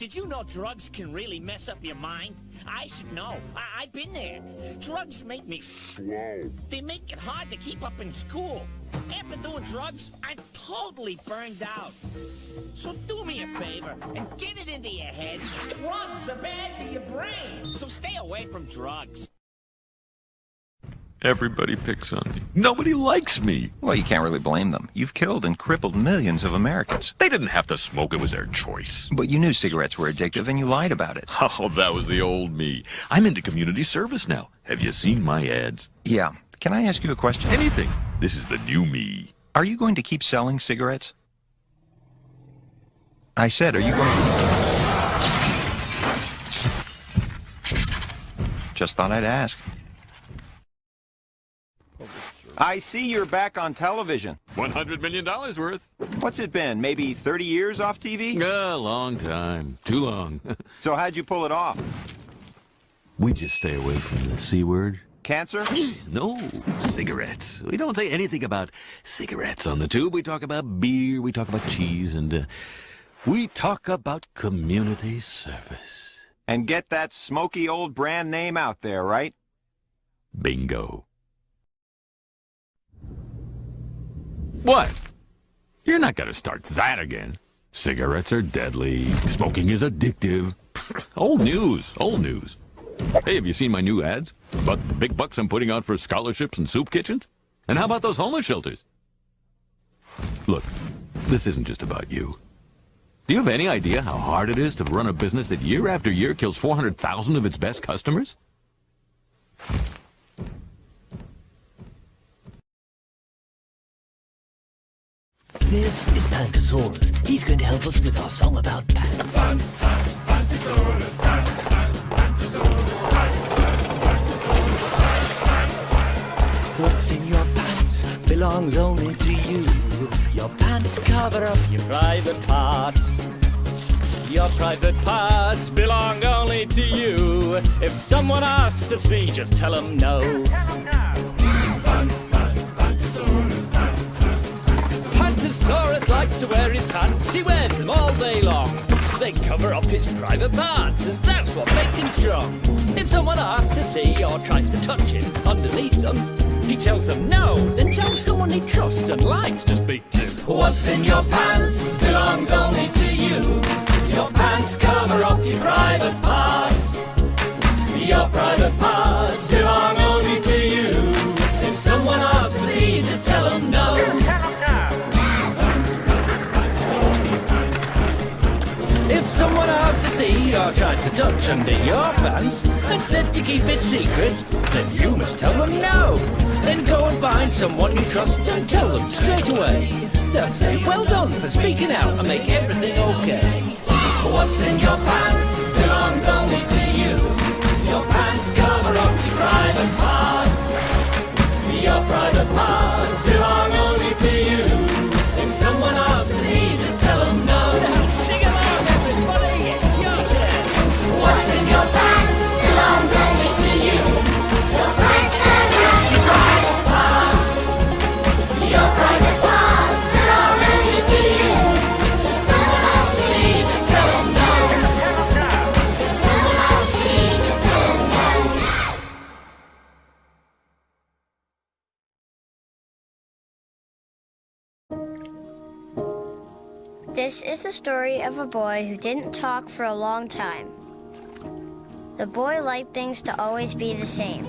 Did you know drugs can really mess up your mind? I should know. I've been there. Drugs make me slow. They make it hard to keep up in school. After doing drugs, I'm totally burned out. So do me a favor and get it into your heads. Drugs are bad for your brain. So stay away from drugs. Everybody picks on me. Nobody likes me. Well, you can't really blame them. You've killed and crippled millions of Americans. They didn't have to smoke. It was their choice. But you knew cigarettes were addictive and you lied about it. Oh, that was the old me. I'm into community service now. Have you seen my ads? Yeah. Can I ask you a question? Anything. This is the new me. Are you going to keep selling cigarettes? I said, are you going to... Just thought I'd ask. I see you're back on television. $100 million worth. What's it been, maybe 30 years off TV? A long time. Too long. So how'd you pull it off? We just stay away from the C word. Cancer? No, cigarettes. We don't say anything about cigarettes on the tube. We talk about beer, we talk about cheese, and we talk about community service. And get that smoky old brand name out there, right? Bingo. What? You're not gonna start that again. Cigarettes are deadly. Smoking is addictive. Old news. Old news. Hey, have you seen my new ads? About the big bucks I'm putting out for scholarships and soup kitchens? And how about those homeless shelters? Look, this isn't just about you. Do you have any idea how hard it is to run a business that year after year kills 400,000 of its best customers? This is Pantosaurus. He's going to help us with our song about pants. Pants, pants, Pantosaurus, pants, pants, Pantosaurus, pants, pants, Pantosaurus, pants, pants. What's in your pants belongs only to you. Your pants cover up your private parts. Your private parts belong only to you. If someone asks to see, just tell them no. Pants, pants, Pantosaurus, pants, pants. Pantosaurus likes to wear his pants. He wears them all day long. They cover up his private parts, and that's what makes him strong. If someone asks to see or tries to touch him underneath them, he tells them no, then tells someone he trusts and likes to speak to. What's in your pants belongs only to you. Your pants cover up your private parts. Your private parts belong only to you. If someone asks to see you, just tell them no. If someone asks to see or tries to touch under your pants and says to keep it secret, then you must tell them no. Then go and find someone you trust and tell them straight away. They'll say, well done for speaking out and make everything okay. What's in your pants belongs only to you. Your pants cover up your private parts. Your private parts belong only to you. If someone asks to see, just tell them no. Sing along, everybody, it's your turn. What's in your pants belongs only to you. Your pants cover up your private parts. Your private parts belong only to you. If someone asks to see, just tell them no. If someone asks to see, just tell them no. This is the story of a boy who didn't talk for a long time. The boy liked things to always be the same.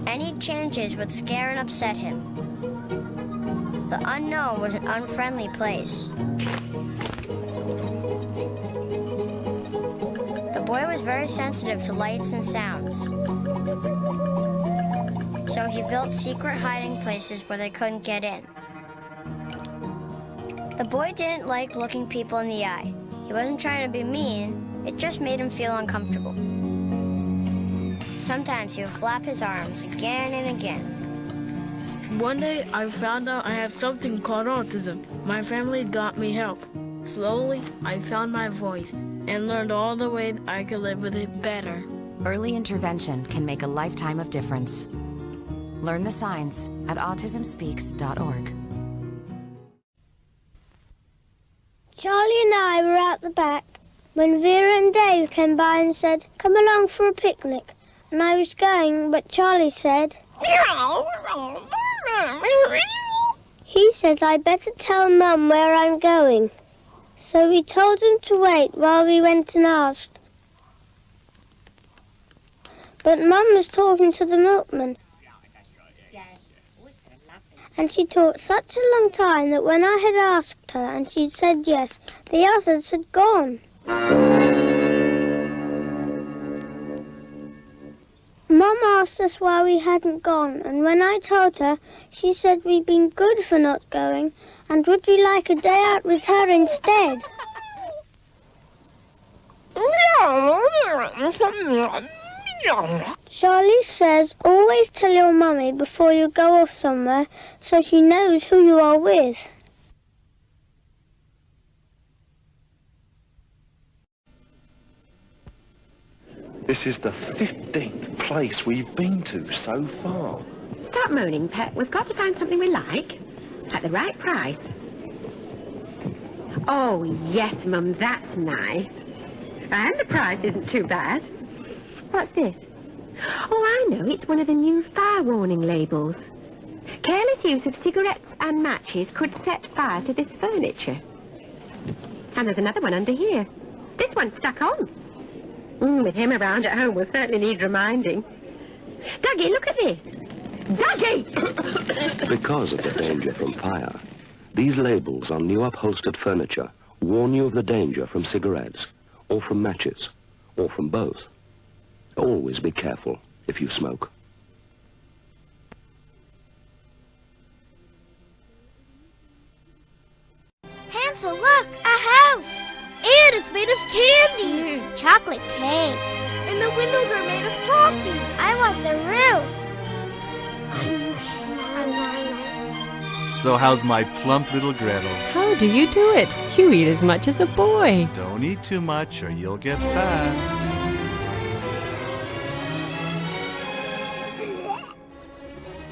Any changes would scare and upset him. The unknown was an unfriendly place. The boy was very sensitive to lights and sounds. So he built secret hiding places where they couldn't get in. The boy didn't like looking people in the eye. He wasn't trying to be mean, it just made him feel uncomfortable. Sometimes he would flap his arms again and again. One day, I found out I have something called autism. My family got me help. Slowly, I found my voice and learned all the ways I could live with it better. Early intervention can make a lifetime of difference. Learn the signs at autismspeaks.org. Charlie and I were at the back when Vera and Dave came by and said, "Come along for a picnic." And I was going, but Charlie said, he says I better tell Mum where I'm going. So we told him to wait while we went and asked. But Mum was talking to the milkman. And she talked such a long time that when I had asked her and she'd said yes, the others had gone. Mum asked us why we hadn't gone, and when I told her, she said we'd been good for not going, and would we like a day out with her instead? Charlie says, always tell your mummy before you go off somewhere, so she knows who you are with. This is the 15th place we've been to so far. Stop moaning, Pet. We've got to find something we like at the right price. Oh, yes, Mum, that's nice. And the price isn't too bad. What's this? Oh, I know. It's one of the new fire warning labels. Careless use of cigarettes and matches could set fire to this furniture. And there's another one under here. This one's stuck on. With him around at home, we'll certainly need reminding. Dougie, look at this. Dougie! Because of the danger from fire, these labels on new upholstered furniture warn you of the danger from cigarettes, or from matches, or from both. Always be careful if you smoke. Hansel, look! A house! And it's made of candy! Chocolate cakes! And the windows are made of toffee! I want the roof! So how's my plump little Gretel? How do you do it? You eat as much as a boy. Don't eat too much or you'll get fat.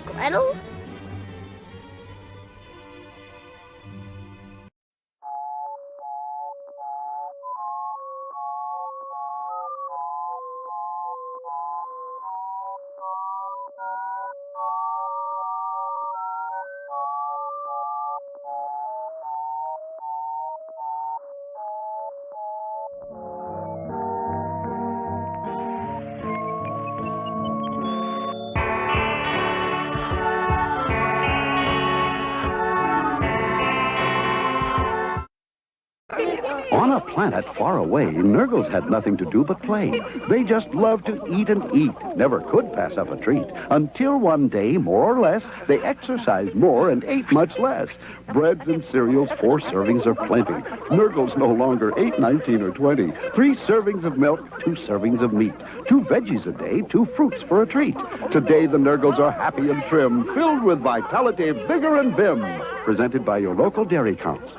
Gretel? On a planet far away, Nurgles had nothing to do but play. They just loved to eat and eat, never could pass up a treat, until one day, more or less, they exercised more and ate much less. Breads and cereals, 4 servings are plenty. Nurgles no longer ate 19 or 20. 3 servings of milk, 2 servings of meat. 2 veggies a day, 2 fruits for a treat. Today the Nurgles are happy and trim, filled with vitality, vigor, and vim. Presented by your local dairy counts.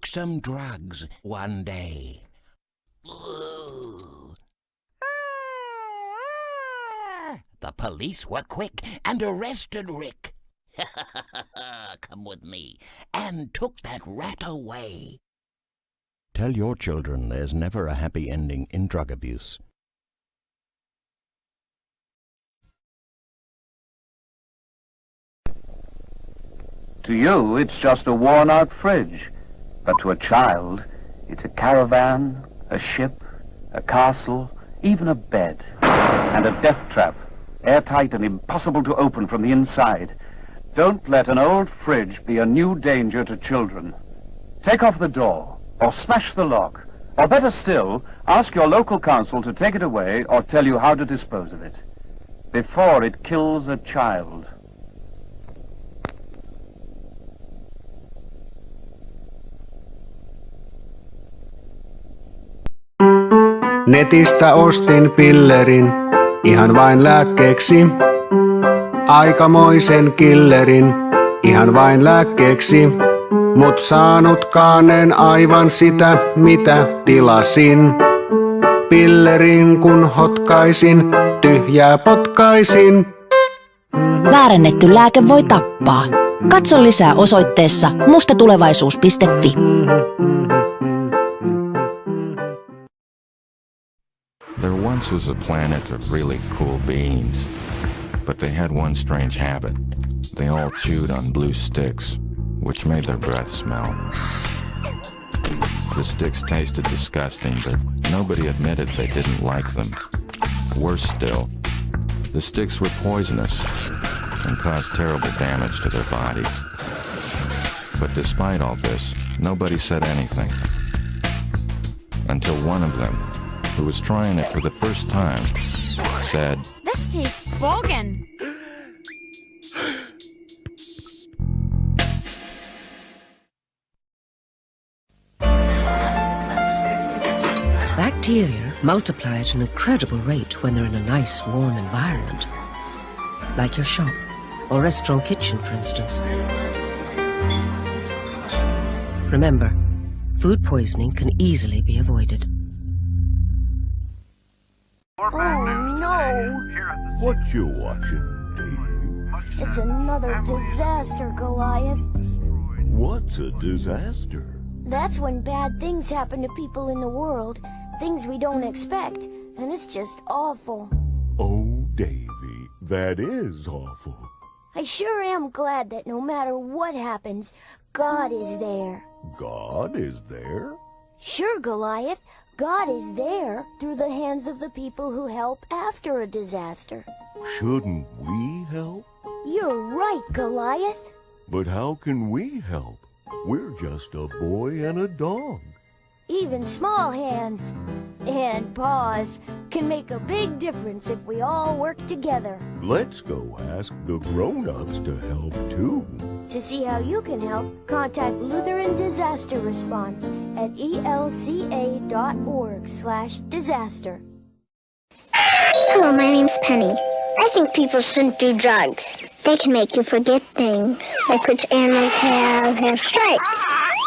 Some drugs one day. Ooh. The police were quick and arrested Rick. Come with me, and took that rat away. Tell your children there's never a happy ending in drug abuse. To you, it's just a worn-out fridge. But to a child, it's a caravan, a ship, a castle, even a bed, and a death trap, airtight and impossible to open from the inside. Don't let an old fridge be a new danger to children. Take off the door, or smash the lock, or better still, ask your local council to take it away or tell you how to dispose of it, before it kills a child. Netistä ostin pillerin, ihan vain lääkkeeksi. Aikamoisen killerin, ihan vain lääkkeeksi. Mut saanutkaan en aivan sitä, mitä tilasin. Pillerin kun hotkaisin, tyhjää potkaisin. Väärennetty lääke voi tappaa. Katso lisää osoitteessa mustatulevaisuus.fi. There once was a planet of really cool beings, but they had one strange habit. They all chewed on blue sticks, which made their breath smell. The sticks tasted disgusting, but nobody admitted they didn't like them. Worse still, the sticks were poisonous and caused terrible damage to their bodies. But despite all this, nobody said anything. Until one of them, who was trying it for the first time, said, "This tastes boggin'." Bacteria multiply at an incredible rate when they're in a nice, warm environment. Like your shop or restaurant kitchen, for instance. Remember, food poisoning can easily be avoided. Oh, no. What you watching, Dave? It's another disaster, Goliath. What's a disaster? That's when bad things happen to people in the world. Things we don't expect. And it's just awful. Oh, Davy, that is awful. I sure am glad that no matter what happens, God is there. God is there? Sure, Goliath. God is there through the hands of the people who help after a disaster. Shouldn't we help? You're right, Goliath. But how can we help? We're just a boy and a dog. Even small hands and paws can make a big difference if we all work together. Let's go ask the grown-ups to help too. To see how you can help, contact Lutheran Disaster Response at elca.org/disaster. Hello, my name's Penny. I think people shouldn't do drugs. They can make you forget things, like which animals have stripes.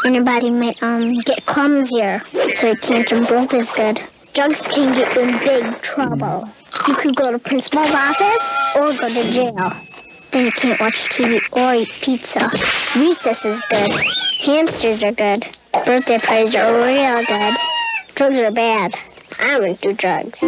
And your body might get clumsier, so you can't jump rope as good. Drugs can get you in big trouble. You could go to principal's office or go to jail. Then you can't watch TV or eat pizza. Recess is good. Hamsters are good. Birthday parties are real good. Drugs are bad. I wouldn't do drugs.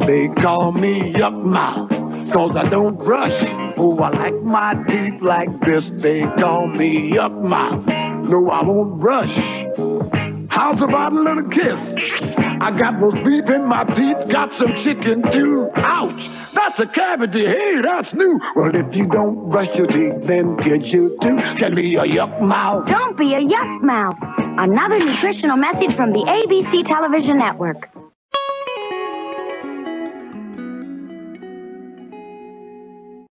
They call me Yuck Mouth, 'cause I don't brush. Oh, I like my teeth like this. They call me Yuck Mouth. No, I won't brush. How's about a little kiss? I got roast beef in my teeth, got some chicken too. Ouch, that's a cavity. Hey, that's new. Well, if you don't brush your teeth, then kids you too can be a Yuck Mouth. Don't be a Yuck Mouth. Another nutritional message from the ABC Television Network.